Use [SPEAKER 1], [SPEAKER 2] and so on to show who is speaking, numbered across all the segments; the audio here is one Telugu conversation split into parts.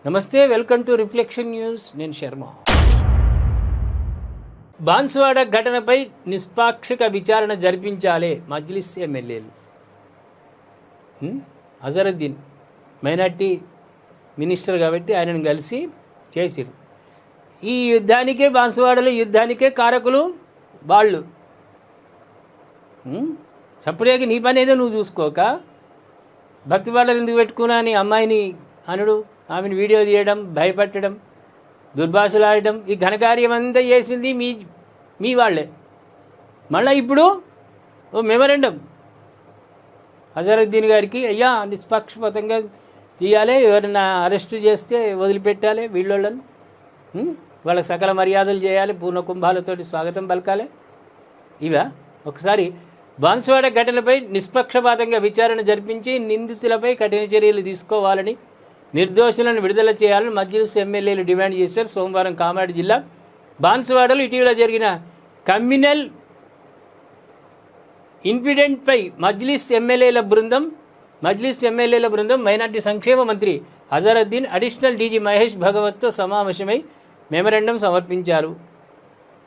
[SPEAKER 1] నమస్తే, వెల్కమ్ టు రిఫ్లెక్షన్ న్యూస్. నేను శర్మ. బాన్సువాడ ఘటనపై నిష్పాక్షిక విచారణ జరిపించాలి మజ్లిస్ ఎమ్మెల్యేలు. అజరుద్దీన్ మైనార్టీ మినిస్టర్ కాబట్టి ఆయనను కలిసి చేసిరు. ఈ యుద్ధానికే, బాన్సువాడలో యుద్ధానికే కారకులు వాళ్ళు. చప్పుడేకి నీ పని ఏదో నువ్వు చూసుకోక భక్తిపాటలు ఎందుకు పెట్టుకున్నా అని అమ్మాయిని అనుడు, ఆమెను వీడియో తీయడం, భయపెట్టడం, దుర్భాషలు ఆడడం, ఈ ఘనకార్యం అంతా చేసింది మీ వాళ్ళే. మళ్ళీ ఇప్పుడు ఓ మెమరెండం అజరుద్దీన్ గారికి, అయ్యా నిష్పక్షపాతంగా తీయాలి, ఎవరైనా అరెస్టు చేస్తే వదిలిపెట్టాలి, వీళ్ళని వాళ్ళకి సకల మర్యాదలు చేయాలి, పూర్ణ కుంభాలతోటి స్వాగతం పలకాలి. ఇవా ఒకసారి బాన్సువాడ ఘటనపై నిష్పక్షపాతంగా విచారణ జరిపించి నిందితులపై కఠిన చర్యలు తీసుకోవాలని, నిర్దోషులను విడుదల చేయాలని మజ్లిస్ ఎమ్మెల్యేలు డిమాండ్ చేశారు. సోమవారం కామారెడ్డి జిల్లా బాన్సువాడలో ఇటీవల జరిగిన కమ్యూనల్ ఇన్సిడెంట్పై మజ్లిస్ ఎమ్మెల్యేల బృందం మైనార్టీ సంక్షేమ మంత్రి అజరుద్దీన్, అడిషనల్ డీజీ మహేష్ భగవత్తో సమావేశమై మెమరెండం సమర్పించారు.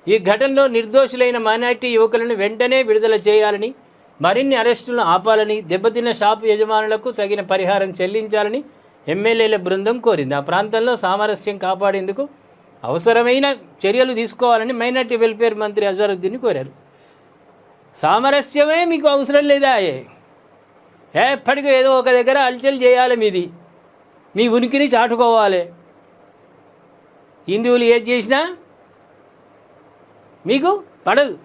[SPEAKER 1] ఈ ఘటనలో నిర్దోషులైన మైనార్టీ యువకులను వెంటనే విడుదల చేయాలని, మరిన్ని అరెస్టులను ఆపాలని, దెబ్బతిన్న షాపు యజమానులకు తగిన పరిహారం చెల్లించాలని ఎమ్మెల్యేల బృందం కోరింది. ఆ ప్రాంతంలో సామరస్యం కాపాడేందుకు అవసరమైన చర్యలు తీసుకోవాలని మైనార్టీ వెల్ఫేర్ మంత్రి అజరుద్దీన్ కోరారు. సామరస్యమే మీకు అవసరం లేదా? ఎప్పటికీ ఏదో ఒక దగ్గర అల్చల్ చేయాలి, మీ ఉనికిని చాటుకోవాలి. హిందువులు ఏది చేసినా మీకు పడదు.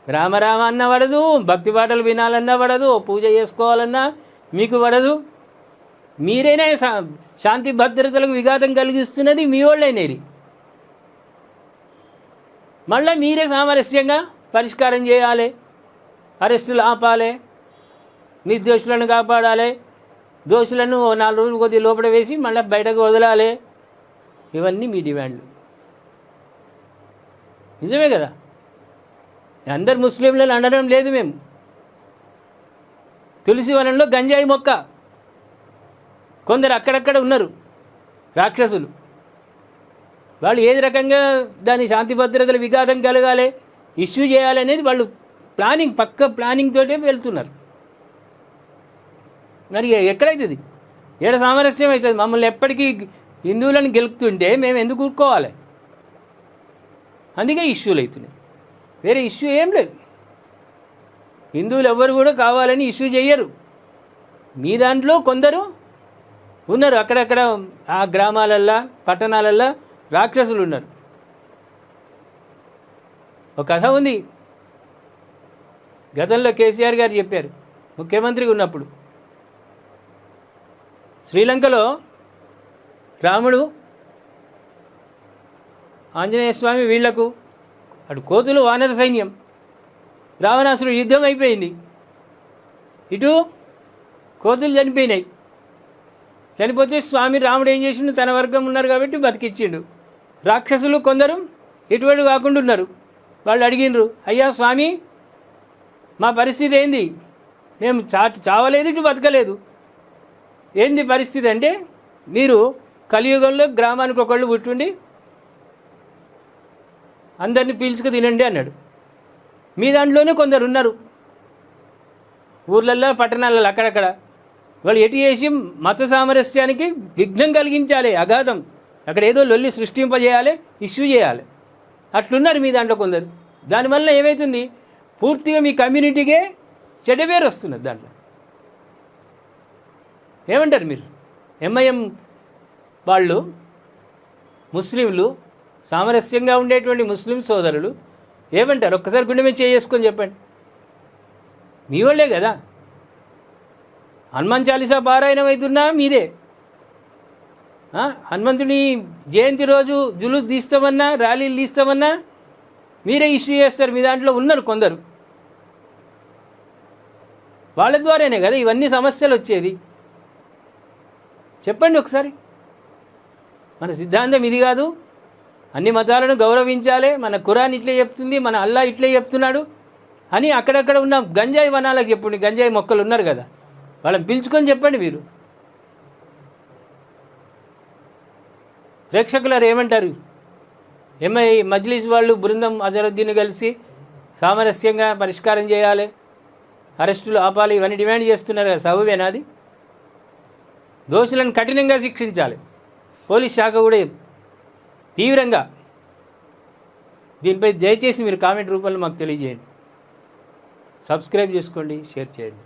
[SPEAKER 1] రామరామ అన్నా పడదు, భక్తి పాటలు వినాలన్నా పడదు, పూజ చేసుకోవాలన్నా మీకు పడదు. మీరైనా శాంతి భద్రతలకు విఘాతం కలిగిస్తున్నది మీ వాళ్ళైనది. మళ్ళీ మీరే సామరస్యంగా పరిష్కారం చేయాలి, అరెస్టులు ఆపాలి, నిర్దోషులను కాపాడాలి, దోషులను 4 రోజులు కొద్దిగా లోపల వేసి మళ్ళీ బయటకు వదలాలి. ఇవన్నీ మీ డిమాండ్లు. నిజమే కదా? అందరు ముస్లింలను అనడం లేదు మేము. తులసి వనంలో గంజాయి మొక్క, కొందరు అక్కడక్కడ ఉన్నారు రాక్షసులు. వాళ్ళు ఏది రకంగా దాని శాంతి భద్రతల విఘాతం కలగాలి, ఇష్యూ చేయాలి అనేది వాళ్ళు పక్క ప్లానింగ్ తోటే వెళ్తున్నారు. మరి ఎక్కడైతుంది? ఏడ సామరస్యం అవుతుంది? మమ్మల్ని ఎప్పటికీ హిందువులను గెలుపుతుంటే మేము ఎందుకు ఊరుకోవాలి? అందుకే ఇష్యూలు అవుతున్నాయి, వేరే ఇష్యూ ఏం లేదు. హిందువులు ఎవ్వరు కూడా కావాలని ఇష్యూ చేయరు. మీ దాంట్లో కొందరు ఉన్నారు, అక్కడక్కడ ఆ గ్రామాలల్లో పట్టణాలల్లో రాక్షసులు ఉన్నారు. ఒక కథ ఉంది, గతంలో కేసీఆర్ గారు చెప్పారు ముఖ్యమంత్రిగా ఉన్నప్పుడు. శ్రీలంకలో రాముడు, ఆంజనేయ స్వామి వీళ్లకు అటు కోతులు వానర సైన్యం, రావణాసురుడు యుద్ధం అయిపోయింది. ఇటు కోతులు చనిపోయినాయి. చనిపోతే స్వామి రాముడు ఏం చేసిండు, తన వర్గం ఉన్నారు కాబట్టి బతికిచ్చిండు. రాక్షసులు కొందరు ఇటువంటి కాకుండా ఉన్నారు. వాళ్ళు అడిగినరు, అయ్యా స్వామి మా పరిస్థితి ఏంది? మేము చావలేదు, ఇటు బతకలేదు, ఏంది పరిస్థితి అంటే, మీరు కలియుగంలో గ్రామానికి ఒకళ్ళు పుట్టుండి అందరినీ పీల్చుకు తినండి అన్నాడు. మీ దాంట్లోనే కొందరు ఉన్నారు ఊర్లల్లో పట్టణాలలో అక్కడక్కడ. వాళ్ళు ఎటు చేసి మత సామరస్యానికి విఘ్నం కలిగించాలి, అగాధం, అక్కడ ఏదో లొల్లి సృష్టింపజేయాలి, ఇష్యూ చేయాలి. అట్లున్నారు మీ దాంట్లో కొందరు. దానివల్ల ఏమవుతుంది, పూర్తిగా మీ కమ్యూనిటీకే చెడ్డ పేరు వస్తున్నది. దాంట్లో ఏమంటారు మీరు? ఎంఐఎం వాళ్ళు, ముస్లింలు, సామరస్యంగా ఉండేటువంటి ముస్లిం సోదరులు ఏమంటారు? ఒక్కసారి గుండె మీద చేసుకొని చెప్పండి. మీ వాళ్ళే కదా. హనుమాన్ చాలీసా పారాయణం అవుతున్నా మీదే. హనుమంతుని జయంతి రోజు జులుస్ తీస్తామన్నా, ర్యాలీలు తీస్తామన్నా మీరే ఇష్యూ చేస్తారు. మీ దాంట్లో ఉన్నారు కొందరు. వాళ్ళ ద్వారానే కదా ఇవన్నీ సమస్యలు వచ్చేది. చెప్పండి ఒకసారి. మన సిద్ధాంతం ఇది కాదు, అన్ని మతాలను గౌరవించాలి, మన ఖురాన్ ఇట్లే చెప్తుంది, మన అల్లా ఇట్లే చెప్తున్నాడు అని అక్కడక్కడ ఉన్న గంజాయి వనాలకు చెప్పండి. గంజాయి మొక్కలు ఉన్నారు కదా, వాళ్ళని పిలుచుకొని చెప్పండి మీరు. ప్రేక్షకులారు ఏమంటారు? ఎంఐ మజ్లిస్ వాళ్ళు బృందం అజరుద్దీన్ కలిసి సామరస్యంగా పరిష్కారం చేయాలి, అరెస్టులు ఆపాలి, ఇవన్నీ డిమాండ్ చేస్తున్నారు కదా, సబబేనా అది? దోషులను కఠినంగా శిక్షించాలి. పోలీస్ శాఖ కూడా తీవ్రంగా దీనిపై దయచేసి మీరు కామెంట్ రూపంలో మాకు తెలియజేయండి. సబ్స్క్రైబ్ చేసుకోండి, షేర్ చేయండి.